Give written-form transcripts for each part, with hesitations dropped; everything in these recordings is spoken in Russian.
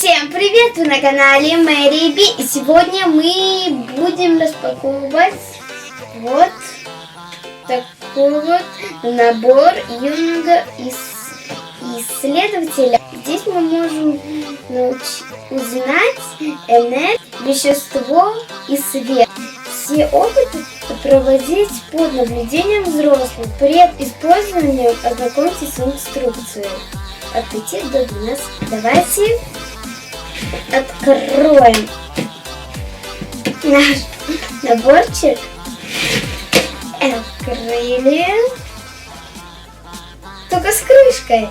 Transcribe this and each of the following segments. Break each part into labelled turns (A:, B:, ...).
A: Всем привет! Вы на канале Мэри Би. И сегодня мы будем распаковывать вот такой вот набор юного исследователя. Здесь мы можем узнать энергию, вещество и свет. Все опыты проводить под наблюдением взрослых. При использовании ознакомьтесь с инструкцией от 5 до 12. Давайте откроем наш наборчик. Открыли. Только с крышкой.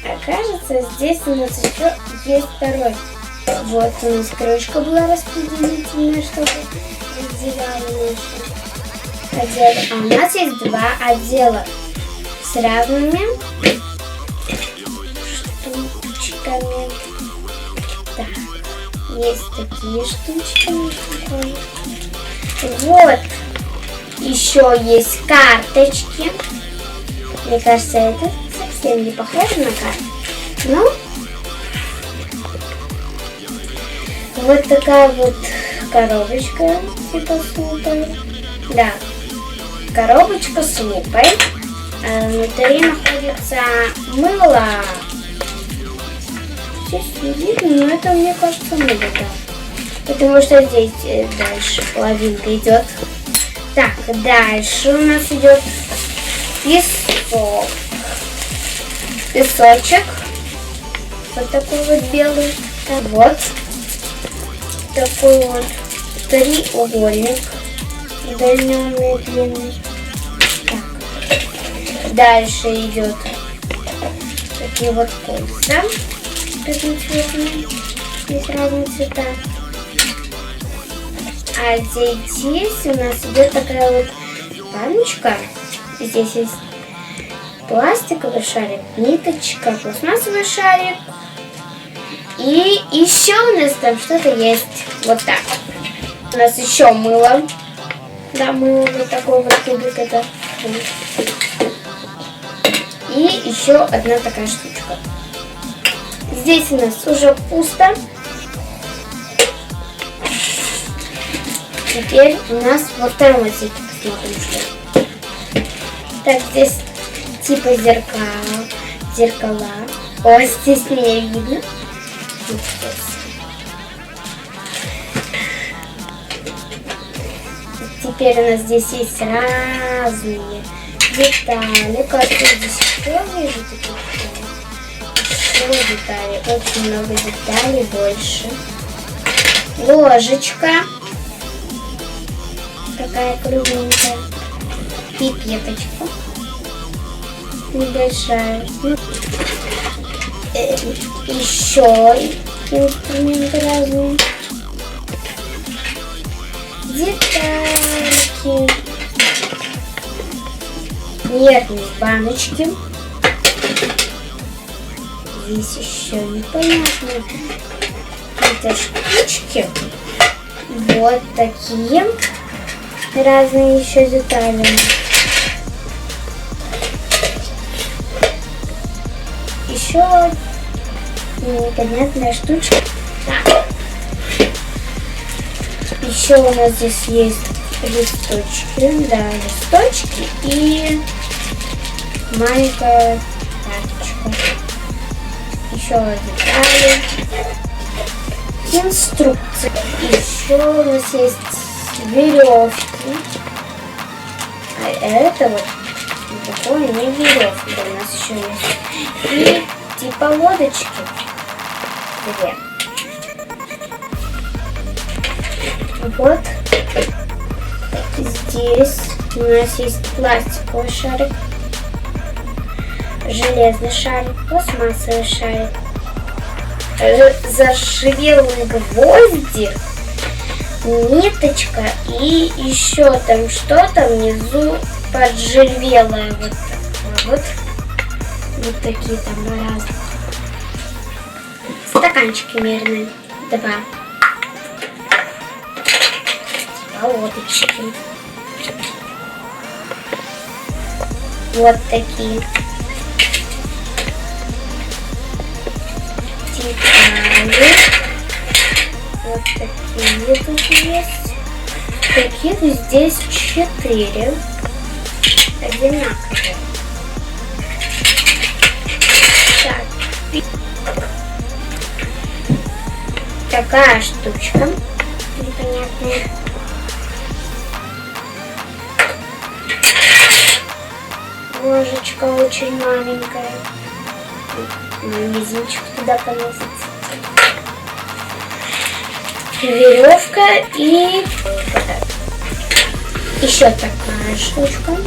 A: Окажется, здесь у нас еще есть второй. Вот у нас крышка была распределительная, чтобы разделяли наши отделы. А у нас есть два отдела с разными штучками. Так, есть такие штучки. Вот. Еще есть карточки. Мне кажется, это совсем не похоже на карту. Ну, вот такая вот коробочка типа с лупой. Да, коробочка с лупой. Внутри находится мыло. Здесь не видно, но это, мне кажется, мыло, да. Потому что здесь дальше половинка идет. Так, дальше у нас идет песок. Песочек. Вот такой вот белый. Вот такой вот треугольник. Удлиненный, длинный. Так. Дальше идет такие вот кольца. Разноцветные. Здесь разные цвета. А здесь у нас идет такая вот баночка. Здесь есть пластиковый шарик, ниточка, пластмассовый шарик. И еще у нас там что-то есть. Вот так. У нас еще мыло. Да, мыло вот такой вот кубик. Это. И еще одна такая штучка. Здесь у нас уже пусто. Теперь у нас во втором отсеке посмотрим, что. Так, здесь типа зеркала. О, здесь меня видно. Теперь у нас здесь есть разные детали. Кажется, здесь еще вижу такие детали. Очень много деталей, больше. Ложечка. Такая кругленькая. Пипеточка. Небольшая. Еще инструменты разные. Детальки. Верхние баночки. Здесь еще непонятно. Это штучки. Вот такие. Разные еще детали. Еще непонятная штучка. Так. Еще у нас здесь есть листочки. Да, листочки и маленькая карточка. Еще детали. Инструкции. Еще у нас есть веревки. А это вот такое не веревка у нас еще есть. И типа лодочки. Две. Вот здесь у нас есть пластиковый шарик, железный шарик, пластмассовый шарик, заживелый гвоздик, ниточка и еще там что-то внизу поджервелое. Вот такое вот. Вот такие там разные. Стаканчики мерные. Два. Лодочки. Вот такие. детали. Вот такие тут есть. Таких здесь 4. Одинаковые. Так. Такая штучка. Непонятная. Ложечка очень маленькая. Мой мизинчик туда поместится. Веревка и еще такая штучка.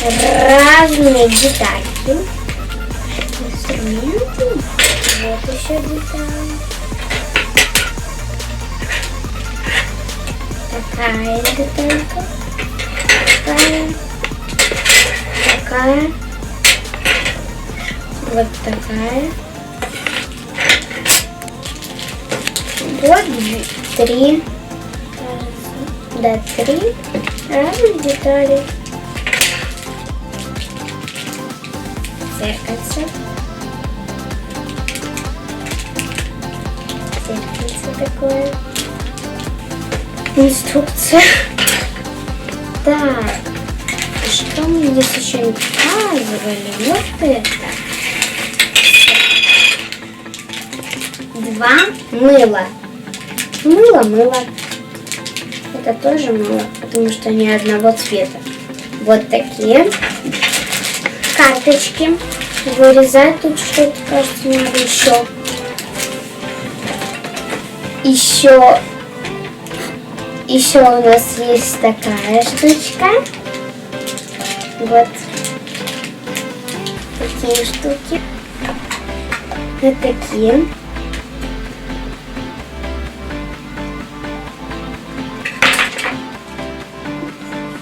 A: Разные детальки. Инструменты. Вот еще деталь. Такая деталька. Такая. Вот такая. Вот 3. Да, 3 разных детали. Зеркальце. Зеркальце такое. Инструкция. Так. Что мы здесь еще не показывали? Вот это. 2 мыла. Мыло. Это тоже мыло, потому что они одного цвета. Вот такие карточки. Вырезать тут что-то, кажется, надо еще. Еще у нас есть такая штучка. Вот такие штуки. Вот такие.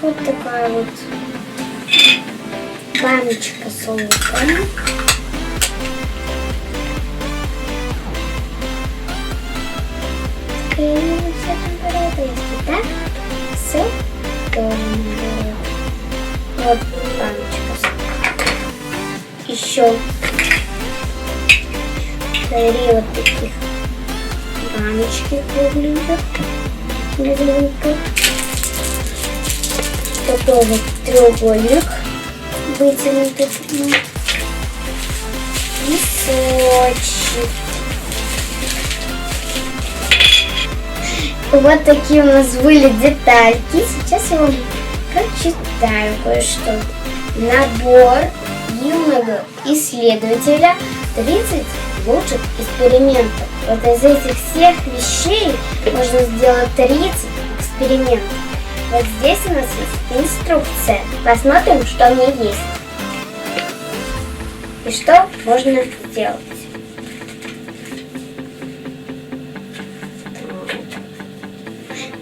A: Вот такая вот баночка с луком. Так, все тоже. Вот баночка. Еще 3 вот таких баночки кругленьких. Без лука. Такой вот треугольник вытянутый. И сочек. Вот такие у нас были детальки. Сейчас я вам прочитаю кое-что. Набор юного исследователя 30 лучших экспериментов. Вот из этих всех вещей можно сделать 30 экспериментов. Вот здесь у нас есть инструкция. Посмотрим, что в ней есть. И что можно сделать.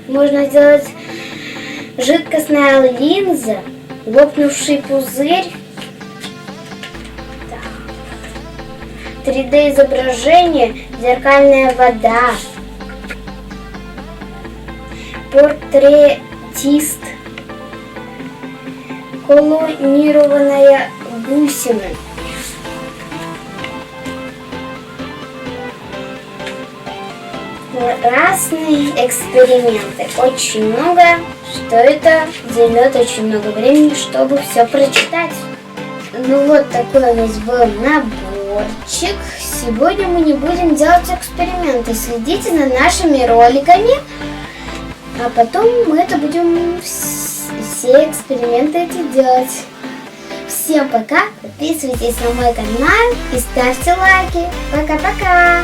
A: Можно сделать жидкостная линза, лопнувший пузырь, 3D изображение, зеркальная вода, портретист, колонированная бусина. Разные эксперименты. Очень много. Что это? Займет очень много времени, чтобы все прочитать. Ну вот такой у нас был наборчик. Сегодня мы не будем делать эксперименты. Следите за нашими роликами. А потом мы это будем все эксперименты эти делать. Всем пока. Подписывайтесь на мой канал и ставьте лайки. Пока-пока.